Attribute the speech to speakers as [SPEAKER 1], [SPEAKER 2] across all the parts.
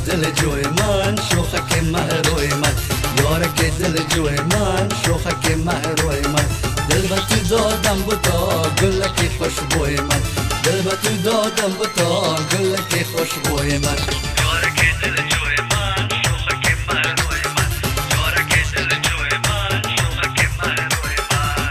[SPEAKER 1] دل جوی من شوخک مهروی من یارک دل جوی من شوخک مهروی من دل به تو دادم بودا گلکی خوشبوی من دل به تو دادم بودا گلکی خوشبوی من یارک دل جوی من شوخک مهروی من یارک دل جوی من شوخک مهروی من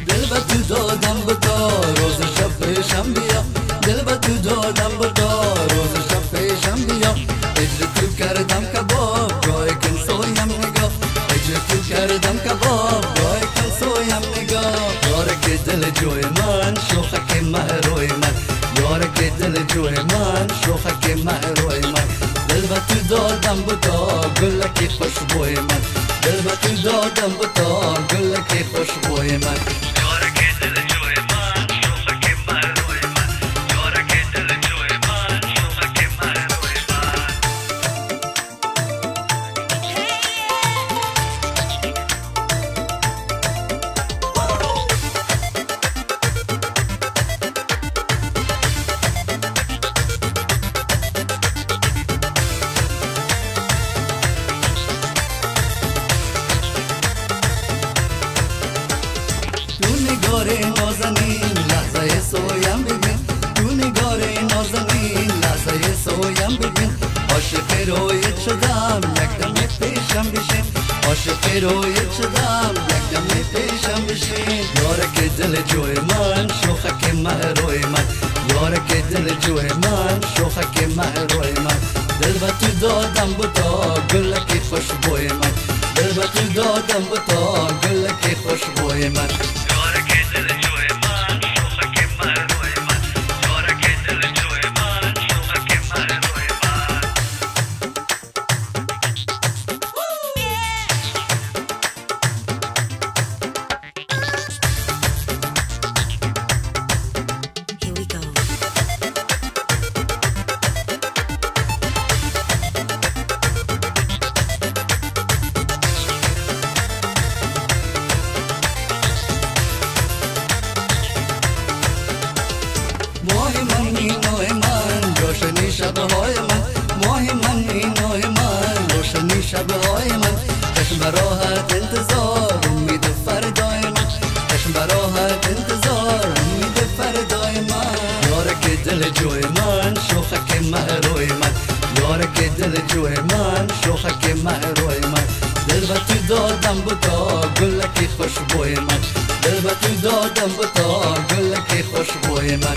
[SPEAKER 1] دل به تو دادم بودا روز شب پیشم بیا دل به تو دادم بودا روز شب پیشم بیا اجر تو کردم کباب گای کن سویم نگاه اجر تو کردم کباب گای کن سویم نگاه یارک دل جوی من شوخک مهروی من یارک دل جوی من شوخک مهروی من دل به تو دادم بودا گلکی خوشبوی من دل به تو دادم بودا گلکی خوشبوی من یارک دل جوی من شوخک مهروی من یارک دل جوی من شوخک مهروی من تو نگار نازنین لحظه سویم ببین تو نگار نازنین لحظه سویم ببین عاشق رویت شدم یکدم پیشم بشین عاشق رویت شدم یکدم پیشم بشین یارک دل جوی من شوخک مهروی من یارک دل جوی من شوخک مهروی من دل به تو دادم بودا گلکی خوشبوی من دل به تو دادم بودا گلکی خوشبوی من یارک دل جوی من شوخک مهروی من یارک دل جوی من شوخک مهروی من
[SPEAKER 2] Here we go. ماه من اینای من روشنی شبهای من ماه من اینای من روشنی شبهای من چشم براحت انتظار امید فردای من چشم براحت انتظار امید فردای من یارک دل جوی من شوخک مهروی من یارک دل جوی من شوخک مهروی من دل به تو دادم بودا گلکی خوشبوی من دل به تو دادم بودا گلکی خوشبوی من